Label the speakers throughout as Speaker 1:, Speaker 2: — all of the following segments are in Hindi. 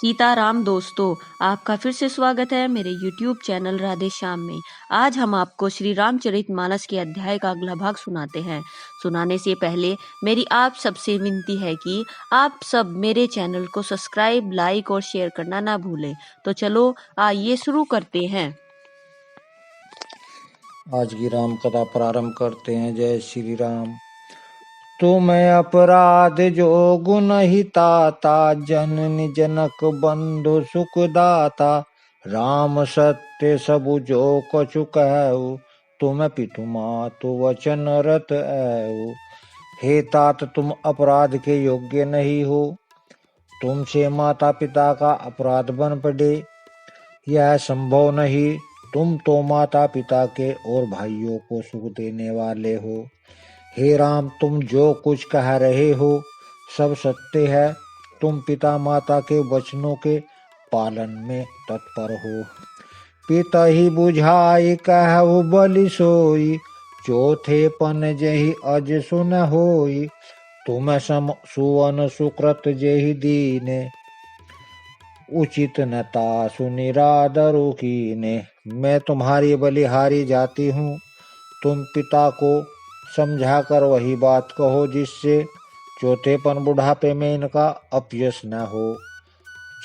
Speaker 1: सीताराम दोस्तों, आपका फिर से स्वागत है मेरे YouTube चैनल राधे श्याम में। आज हम आपको श्री रामचरितमानस के अध्याय का अगला भाग सुनाते हैं। सुनाने से पहले मेरी आप सबसे विनती है कि आप सब मेरे चैनल को सब्सक्राइब, लाइक और शेयर करना ना भूलें। तो चलो आइए शुरू करते हैं।
Speaker 2: आज की राम कथा प्रारंभ करते हैं। जय श्री राम। तुम अपराध जो गुण ही ताता, जननी जनक बंधु सुख दाता। राम सत्य सबु जो कछु कहु, तुम पितु मातु वचन रत ऐउ। हे तात तुम अपराध के योग्य नहीं हो, तुमसे माता पिता का अपराध बन पड़े, यह संभव नहीं। तुम तो माता पिता के और भाइयों को सुख देने वाले हो। हे राम, तुम जो कुछ कह रहे हो सब सत्य है। तुम पिता माता के वचनों के पालन में तत्पर हो। पिता ही बुझाई कहु बलि सोई, चौथे पन जहि अज सुन होई। तुम सम सुवन सुकृत जहि दीने, उचित नता सुनिरादरु कीने। मैं तुम्हारी बलिहारी जाती हूँ, तुम पिता को समझाकर वही बात कहो जिससे चौथेपन बुढ़ापे में इनका अपयश न हो।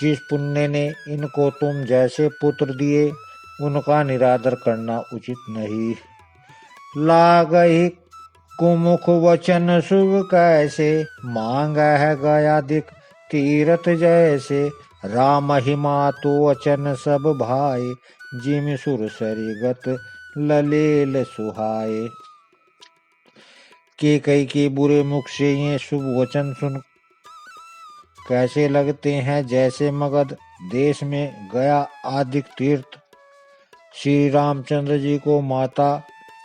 Speaker 2: जिस पुण्य ने इनको तुम जैसे पुत्र दिए, उनका निरादर करना उचित नहीं। लागहि कुमुख वचन शुभ कैसे, मांग है गया दिक तीरथ जैसे। राम ही मातु वचन सब भाई, जिम सुर सरिगत ललेल सुहाए। कैकेयी के बुरे मुख से ये शुभ वचन सुन कैसे लगते हैं, जैसे मगध देश में गया आदिक तीर्थ। श्री रामचंद्र जी को माता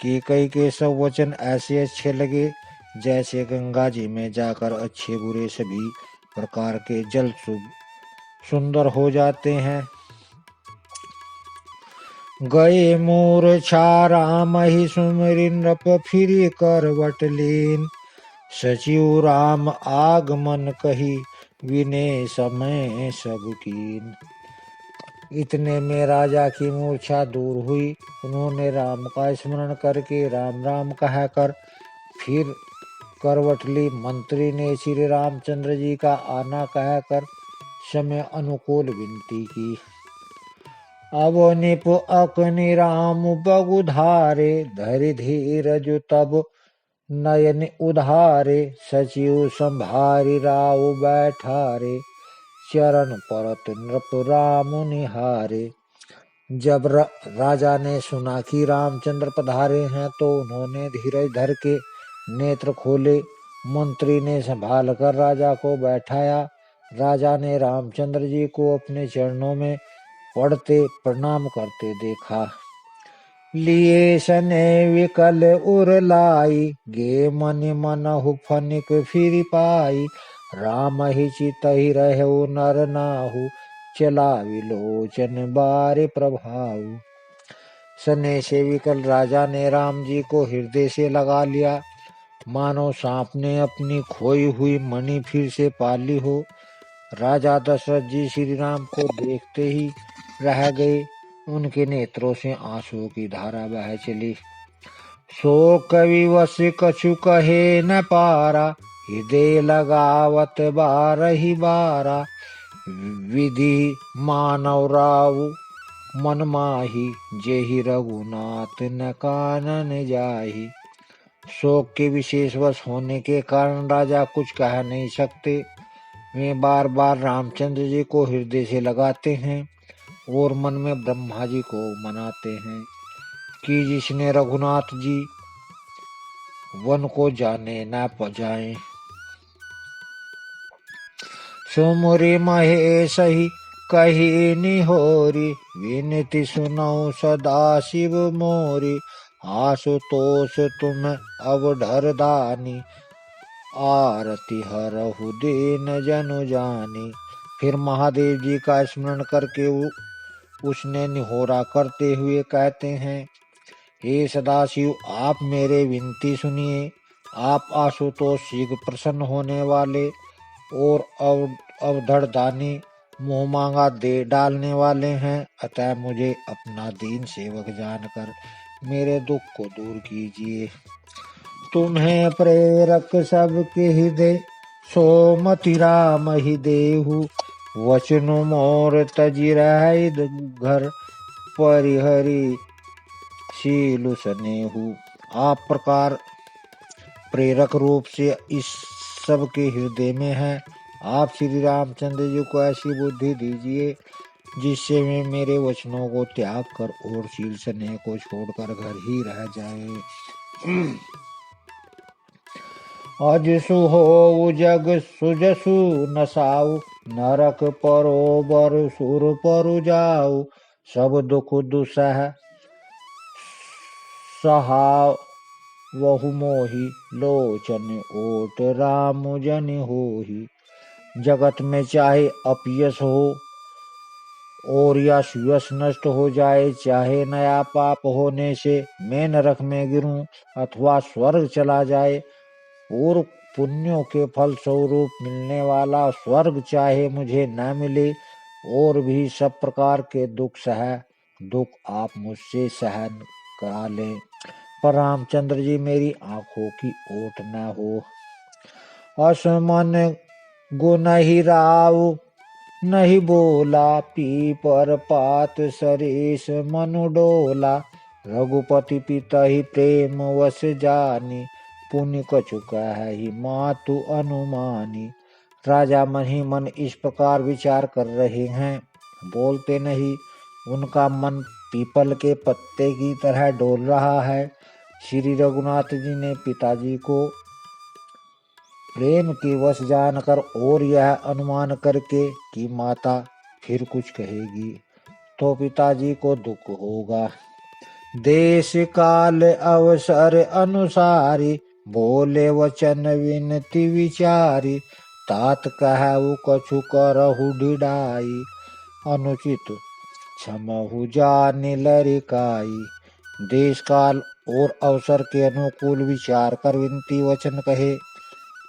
Speaker 2: कैकेयी के सब वचन ऐसे अच्छे लगे, जैसे गंगा जी में जाकर अच्छे बुरे सभी प्रकार के जल सुंदर हो जाते हैं। गए मूर्छा राम ही सुमिरि नृप, फिरि करवट लीन। सचिव राम आगमन कही, विने समय सब कीन। इतने में राजा की मूर्छा दूर हुई। उन्होंने राम का स्मरण करके राम राम कहकर फिर करवट ली। मंत्री ने श्री रामचंद्र जी का आना कहकर समय अनुकूल विनती की। अब निप अकनि राम बगु धारे, धरि धीरज तब नयन उधारे। सचिव संभारी राव बैठारे, चरण परत नृप राम निहारे। जब राजा ने सुना कि रामचंद्र पधारे हैं, तो उन्होंने धीरज धर के नेत्र खोले। मंत्री ने संभाल कर राजा को बैठाया। राजा ने रामचंद्र जी को अपने चरणों में पढ़ते प्रणाम करते देखा। लिए सने विकल उर लाई, गे मनि मनहु फनिक फिर पाई। राम ही चित ही रहु नर नाहु, चला विलोचन बारे प्रभाऊ। सने से विकल राजा ने राम जी को हृदय से लगा लिया, मानो सांप ने अपनी खोई हुई मणि फिर से पाली हो। राजा दशरथ जी श्री राम को देखते ही रह गए। उनके नेत्रों से आंसुओं की धारा बह चली। सो कवि वश कछु कहे न पारा, हृदय लगावत बारहि बारा। विधि मानव राव मन माही, जेहि रघुनाथ न कानन जाही। शोक के विशेष वश होने के कारण राजा कुछ कह नहीं सकते। वे बार बार रामचंद्र जी को हृदय से लगाते हैं और मन में ब्रह्मा जी को मनाते हैं कि जिसने रघुनाथ जी वन को जाने न जाए। सुमुरि महेश ही कही निहोरी, विनती सुनौ सदा शिव मोरी। आशुतोष तुम अवधर दानी, आरती हरहु दीन जनु जानी। फिर महादेव जी का स्मरण करके उसने निहोरा करते हुए कहते हैं, हे सदाशिव, आप मेरे विनती सुनिए। आप आशुतोष शीघ्र प्रसन्न होने वाले और अवधर दानी मुँह मांगा दे डालने वाले हैं, अतः मुझे अपना दीन सेवक जानकर मेरे दुख को दूर कीजिए। तुम्हें प्रेरक सबके हृदय, सो मति राम ही देहु। वचनु मोर तजि रहै घर, परिहरि शीलु सनेहु। आप प्रकार प्रेरक रूप से इस सब के हृदय में है। आप श्री रामचंद्र जी को ऐसी बुद्धि दीजिए जिससे वे मेरे वचनों को त्याग कर और शील स्नेह को छोड़कर घर ही रह जाए। अजसु हो जग सुजसु नसाऊ, नरक परोबर सुर परु जाऊ। सब दुख दुसह सहा वहु मोहि, लोचन ओट राम जन होहि। जगत में चाहे अपयश हो और या सुयश नष्ट हो जाए, चाहे नया पाप होने से मैं नरक में गिरूं अथवा स्वर्ग चला जाए, पूर्व पुण्यों के फल स्वरूप मिलने वाला स्वर्ग चाहे मुझे न मिले, और भी सब प्रकार के दुख आप मुझसे सहन करा लें, पर रामचंद्र जी मेरी आंखों की ओट न हो। असमन गुण ही राव नहीं बोला, पीपर पात सरेश मनु डोला। रघुपति पिता ही प्रेम वश जानी, पुण्य कछु कहि मातु अनुमानी। राजा मन ही मन इस प्रकार विचार कर रहे हैं, बोलते नहीं। उनका मन पीपल के पत्ते की तरह डोल रहा है। श्री रघुनाथ जी ने पिताजी को प्रेम के वश जानकर और यह अनुमान करके कि माता फिर कुछ कहेगी तो पिताजी को दुख होगा। देश काल अवसर अनुसारी, बोले वचन विनती विचारी। तात कहु कछु करहु ढिढाई, अनुचित क्षमहु जानि लरिकाई। देश काल और अवसर के अनुकूल विचार कर विनती वचन कहे,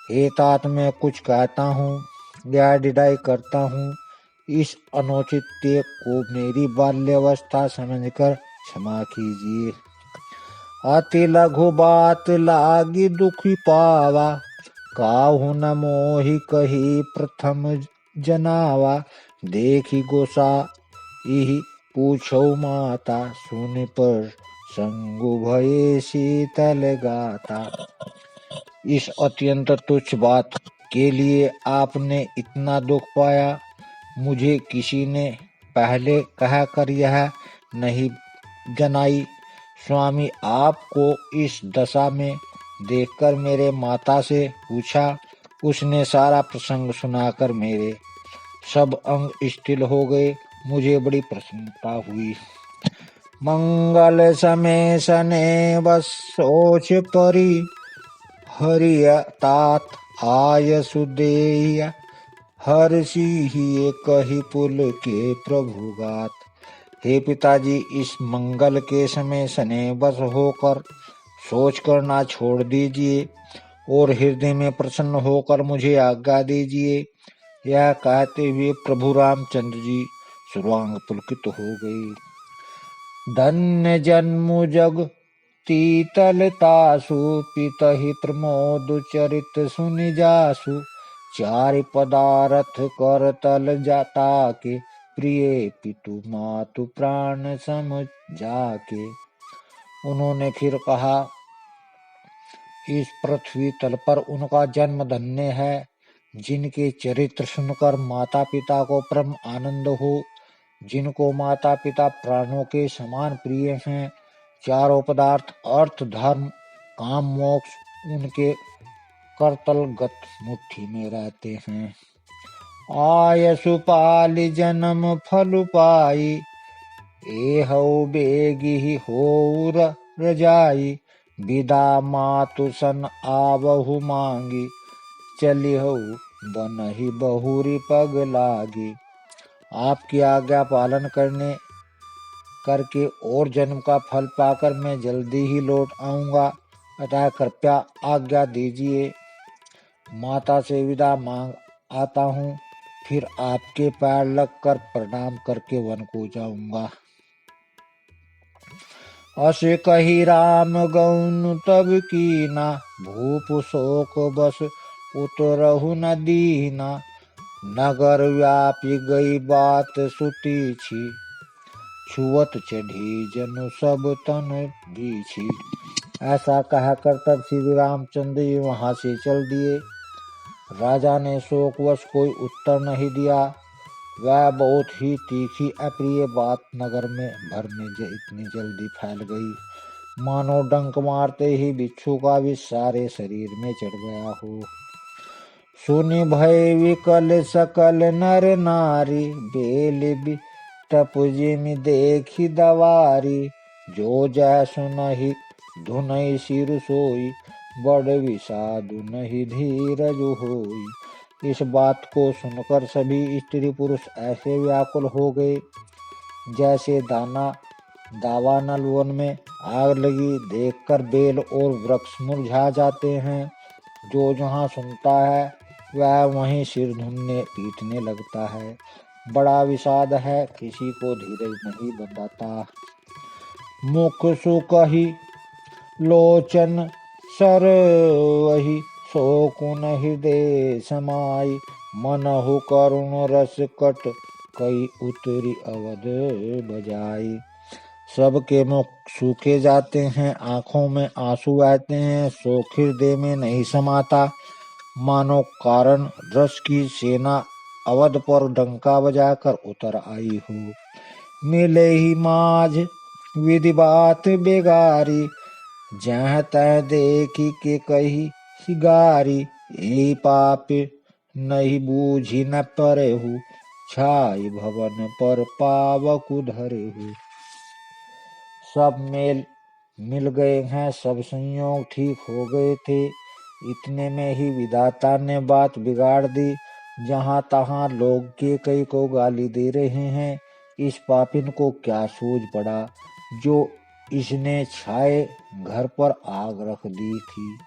Speaker 2: हे तात मैं कुछ कहता हूँ या ढिढाई करता हूँ, इस अनुचित्य को मेरी बाल्यावस्था समझकर क्षमा कीजिए। अति लघु बात लागी दुखी पावा, काहू न मोहि कही प्रथम जनावा। देखी गोसा यही पूछो माता, सुन पर संगु भये शीतल गाता। इस अत्यंत तुच्छ बात के लिए आपने इतना दुख पाया, मुझे किसी ने पहले कह कर यह नहीं जनाई। स्वामी आपको इस दशा में देखकर मेरे माता से पूछा। उसने सारा प्रसंग सुनाकर मेरे सब अंग स्थिर हो गए। मुझे बड़ी प्रसन्नता हुई। मंगल समय सने बस सोच परी, हरिया तात आय सुदेय। हर्षि ही कही पुल के प्रभु गात। हे पिताजी, इस मंगल के समय सने बस होकर सोच करना छोड़ दीजिए और हृदय में प्रसन्न होकर मुझे आज्ञा दीजिए। यह कहते हुए प्रभु रामचंद्र जी सर्वांग पुलकित हो गई। धन्य जन्म जग तीतलतासु, पितहि प्रमोद चरित सुनि जासु। चारि पदारथ कर तल जाता के, प्रिय पितु मातु प्राण सम जाके। उन्होंने फिर कहा, इस पृथ्वी तल पर उनका जन्म धन्य है जिनके चरित्र सुनकर माता पिता को परम आनंद हो, जिनको माता पिता प्राणों के समान प्रिय हैं। चारों पदार्थ अर्थ धर्म काम मोक्ष उनके करतलगत मुट्ठी में रहते हैं। आयसु पालि जन्म फल पाई, एहौ बेगी हो रजाई। विदा मातु सन आवहु मांगी, चलिहु बनहि बहुरी पग लागी। आपकी आज्ञा पालन करके और जन्म का फल पाकर मैं जल्दी ही लौट आऊंगा, अतः कृपया आज्ञा दीजिए। माता से विदा मांग आता हूँ। फिर आपके पैर लगकर प्रणाम करके वन को जाऊंगा। अस कही राम गौन तब कीना, भूप शोक बस उतरहु न दीना। नगर व्यापी गई बात सुती छी, छुअत चढ़ी जनु सब तन बीछी। ऐसा कहकर तब श्री रामचंद्र जी वहां से चल दिए। राजा ने शोकवश कोई उत्तर नहीं दिया। वह बहुत ही तीखी अप्रिय बात नगर में भर में इतनी जल्दी फैल गई, मानो डंक मारते ही बिच्छू का विष सारे शरीर में चढ़ गया हो। सुनि भय विकल सकल नर नारी, बेल टप जिमि देखी दवारी। जो जय सुनहि धुनहि सिर सोई, बड़ विषादु नहीं धीरज होई। इस बात को सुनकर सभी स्त्री पुरुष ऐसे व्याकुल हो गए जैसे दावानल वन में आग लगी देखकर बेल और वृक्ष मुरझा जाते हैं। जो जहाँ सुनता है वह वहीं सिर धुनने पीटने लगता है। बड़ा विषाद है, किसी को धीरज नहीं बंधाता। मुख सुकहि लोचन सर वही, शोकुन हृदय समाई। मनहु करुण रस कट कई उतरी अवध बजाई। सबके मुख सूखे जाते हैं, आंखों में आंसू आते हैं, शोक हृदय में नहीं समाता। मानो कारण रस की सेना अवध पर डंका बजाकर उतर आई हो। मिले ही माझ विधि बात बेगारी, जह तह देखी के कही सिगारी। यही पाप नहीं बूझी न परेहु, छाई भवन पर पावक धरेहु। सब मेल मिल गए हैं, सब संयोग ठीक हो गए थे। इतने में ही विधाता ने बात बिगाड़ दी। जहाँ तहाँ लोग के कई को गाली दे रहे हैं। इस पापिन को क्या सूझ पड़ा जो इसने छाए घर पर आग रख दी थी।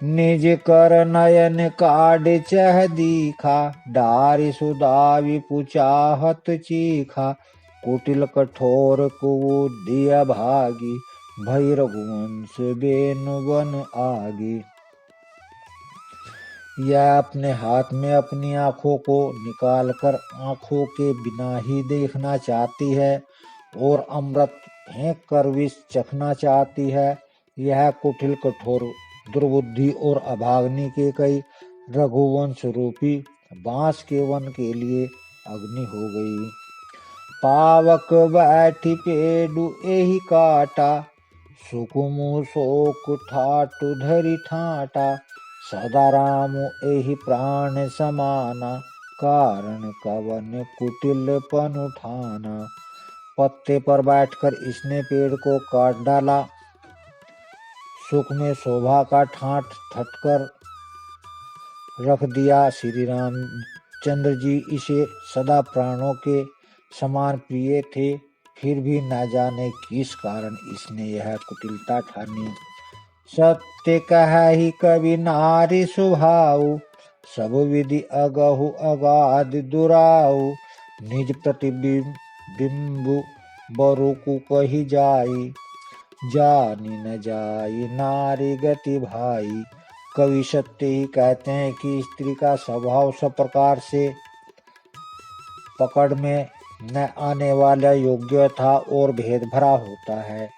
Speaker 2: निज कर नयन काढ़ चह दीखा, डारि सुदावि पुचाहत चीखा। कुटिल कठोर कुबुद्धि अभागी, भई रघुवंश बेनु बन आगी। यह अपने हाथ में अपनी आंखों को निकालकर आंखों के बिना ही देखना चाहती है और अमृत फेंक कर विष चखना चाहती है। यह कुटिल कठोर दुर्बुद्धि और अभाग्नि के कई रघुवंश रूपी बांस के वन के लिए अग्नि हो गई। पावक बैठी पेडु एहि काटा, सुकुमु शोक ठाटु धरि ठाटा। सदा राम एहि प्राण समाना, कारण कवन कुटिलपन उठाना। पत्ते पर बैठकर इसने पेड़ को काट डाला। सुख में शोभा का ठाट ठटकर रख दिया। श्री रामचंद्र जी इसे सदा प्राणों के समान प्रिय थे, फिर भी न जाने किस कारण इसने यह कुटिलता ठानी। सत्य कहि कवि नारी स्वभाव, सब विधि अगहु अगाध दुराऊ। निज प्रतिबिंबु बरु कही जाई, जानी न जाई नारी गति भाई। कवि सत्य ही कहते हैं कि स्त्री का स्वभाव सब प्रकार से पकड़ में न आने वाला योग्य था और भेद भरा होता है।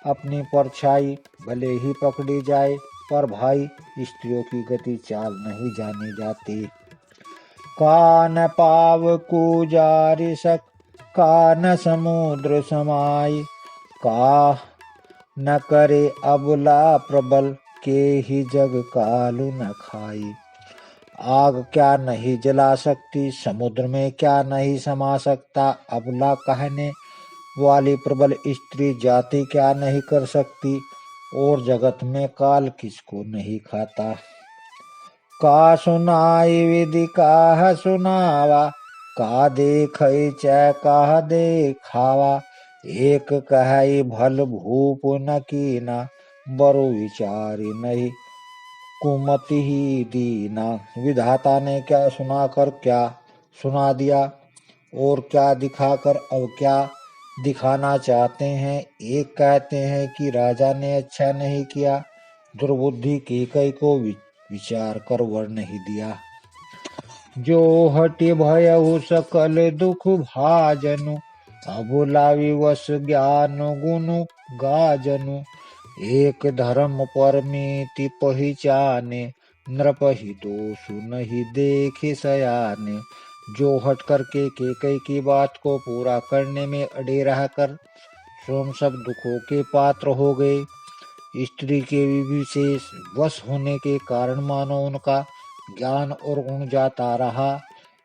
Speaker 2: अपनी परछाई भले ही पकड़ी जाए, पर भाई स्त्रियों की गति चाल नहीं जानी जाती। कान पाव को जारी सक, कान समुद्र समाई। का न करे अबला प्रबल, के ही जग कालु न खाई। आग क्या नहीं जला सकती, समुद्र में क्या नहीं समा सकता। अबला कहने वाली प्रबल स्त्री जाति क्या नहीं कर सकती, और जगत में काल किसको नहीं खाता। का सुनाई विधि काह सुनावा, का देखै चै काह देखावा। एक कहई भल भूप न कीना, बरु विचारी नहीं कुमति ही दीना। विधाता ने क्या सुनाकर क्या सुना दिया, और क्या दिखाकर अब क्या दिखाना चाहते हैं। एक कहते हैं कि राजा ने अच्छा नहीं किया, दुर्बुद्धि कैकई को विचार कर वर नहीं दिया। जो हटि भयउ सकल दुख भाजनु, अबुला विवश ज्ञान गुनु गाजनु। एक धर्म परमिति पहिचाने, नृपहि दोषु नहीं देखे सयाने। जो हट करके कैकई की बात को पूरा करने में अड़े रहकर स्वयं सब दुखों के पात्र हो गए। स्त्री के विशेष वश होने के कारण मानो उनका ज्ञान और गुण जाता रहा।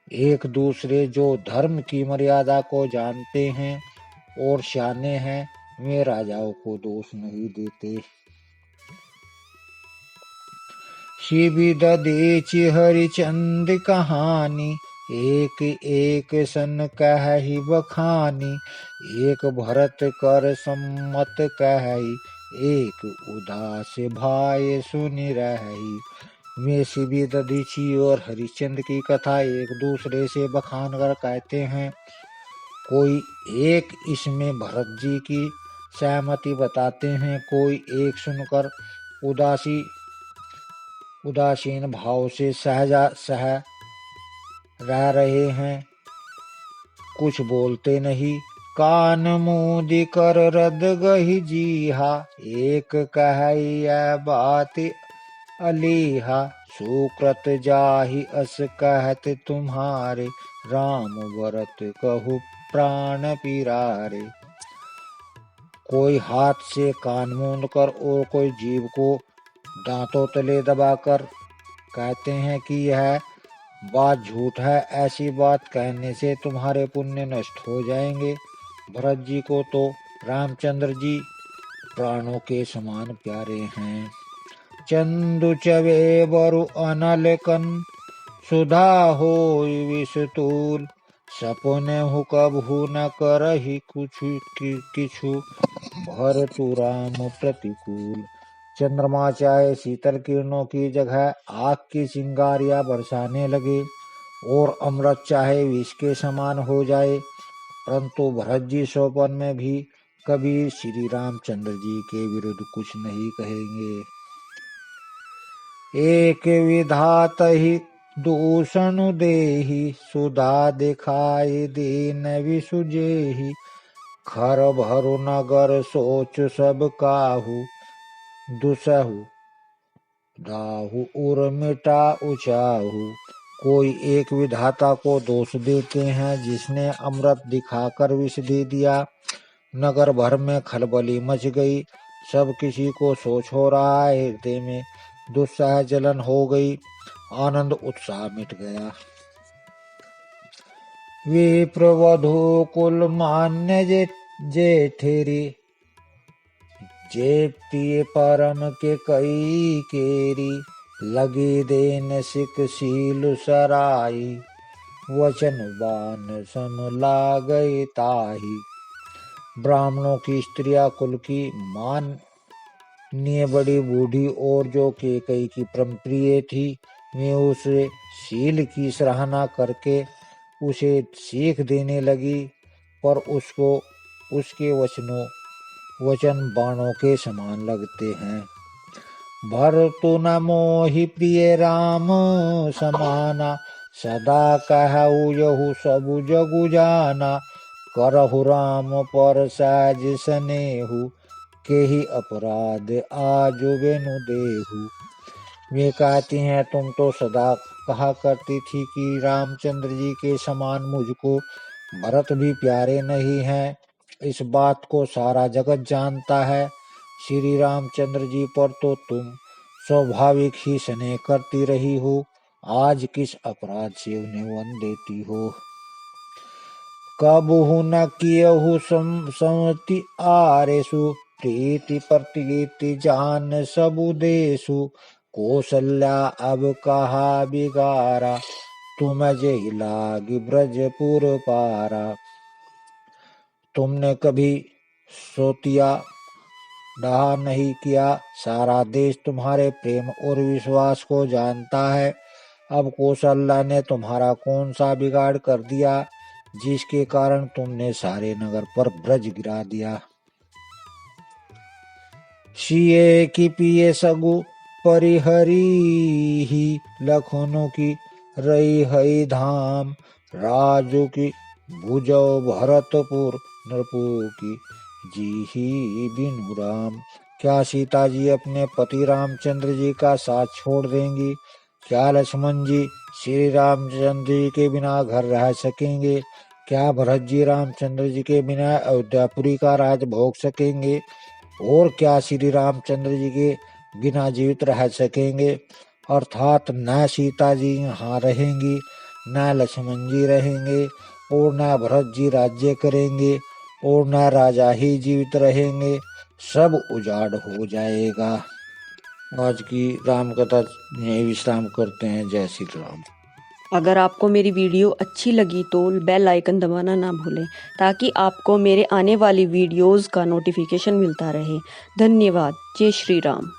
Speaker 2: एक दूसरे जो धर्म की मर्यादा को जानते हैं और शाने हैं, वे राजाओं को दोष नहीं देते। शिविद देची हरिचंद कहानी, एक एक सन कहि बखानी। एक भरत कर सम्मत कहि, एक उदास भाई सुनि रही। वे शिवी दधीची और हरिश्चंद्र की कथा एक दूसरे से बखान कर कहते हैं। कोई एक इसमें भरत जी की सहमति बताते हैं, कोई एक सुनकर उदासीन भाव से सह रह रहे हैं, कुछ बोलते नहीं। कान मूदी कर रद गही जीहा, एक कही बात अलीहा। सुकृत जाहि अस कहत तुम्हारे, राम भरत कहु प्राण पिरारे। कोई हाथ से कान मूंद कर और कोई जीभ को दांतों तले दबाकर कहते हैं कि यह बात झूठ है, ऐसी बात कहने से तुम्हारे पुण्य नष्ट हो जाएंगे। भरत जी को तो रामचंद्र जी प्राणों के समान प्यारे हैं। चंदु चवे बरु अनल कन, सुधा होई विषतूल। सपने हु कबहु न करहि किछु, भरतु राम प्रतिकूल। चंद्रमा चाहे शीतल किरणों की जगह आग की चिंगारियां बरसाने लगे और अमृत चाहे विष के समान हो जाए, परंतु भरत जी स्वप्न में भी कभी श्री रामचंद्र जी के विरुद्ध कुछ नहीं कहेंगे। एक विधात ही दूषण देहि, सुधा दिखाई दीन विसुजेहि। खर भरु नगर सोच सब काहू, दुसहु दाहु उर मिटा उचाहू। कोई एक विधाता को दोष देते हैं, जिसने अमृत दिखाकर विष दे दिया। नगर भर में खलबली मच गई, सब किसी को सोच हो रहा है, हृदय में दुस्साह जलन हो गई, आनंद उत्साह मिट गया। विप्रवधू कुल मान्य जेठेरी, जेप्तिय परम के कई केरी। लगी देन सिक सील सराई, वचन बान सम लागई ताही। ब्राह्मणों की स्त्रियां कुल की मान्य बड़ी बूढ़ी और जो कैकई की परम प्रिय थी, वे उसे शील की सराहना करके उसे सीख देने लगी, पर उसको उसके वचन बाणों के समान लगते हैं। भरतु न मोहि प्रिय राम समाना, सदा कहु यहु सबु जगु जाना। करहु राम पर साज सनेहु, केहि अपराध आज बेनु देहु। वे कहती हैं, तुम तो सदा कहा करती थी कि रामचंद्र जी के समान मुझको भरत भी प्यारे नहीं हैं। इस बात को सारा जगत जानता है। श्री रामचंद्र जी पर तो तुम स्वाभाविक ही स्नेह करती रही हो, आज किस अपराध से उन्हें वन देती हो। कबहु न कियहु समति आरेसु, प्रीति प्रतीति जान सबु देसु। कौशल्या अब कहा बिगारा, तुम जेहि लागी ब्रजपुर पारा। तुमने कभी सोतिया डहा नहीं किया। सारा देश तुम्हारे प्रेम और विश्वास को जानता है। अब कौशल्या ने तुम्हारा कौन सा बिगाड़ कर दिया जिसके कारण तुमने सारे नगर पर ब्रज गिरा दिया। सिए की पिए सगु परिहरी ही, लखनऊ की रही हई धाम। राजू की भुजौ भरतपुर, नरपु की जी ही बिनु राम। क्या सीता जी अपने पति रामचंद्र जी का साथ छोड़ देंगी? क्या लक्ष्मण जी श्री रामचंद्र जी के बिना घर रह सकेंगे? क्या भरत जी रामचंद्र जी के बिना अयोध्यापुरी का राज भोग सकेंगे? और क्या श्री रामचंद्र जी के बिना जीवित रह सकेंगे? अर्थात न सीता जी यहाँ रहेंगी, न लक्ष्मण जी रहेंगे, और न भरत जी राज्य करेंगे, और न राजा ही जीवित रहेंगे। सब उजाड़ हो जाएगा। आज की राम कथा यहीं विश्राम करते हैं। जय श्री राम।
Speaker 1: अगर आपको मेरी वीडियो अच्छी लगी तो बेल आइकन दबाना ना भूलें ताकि आपको मेरे आने वाली वीडियोस का नोटिफिकेशन मिलता रहे। धन्यवाद। जय श्री राम।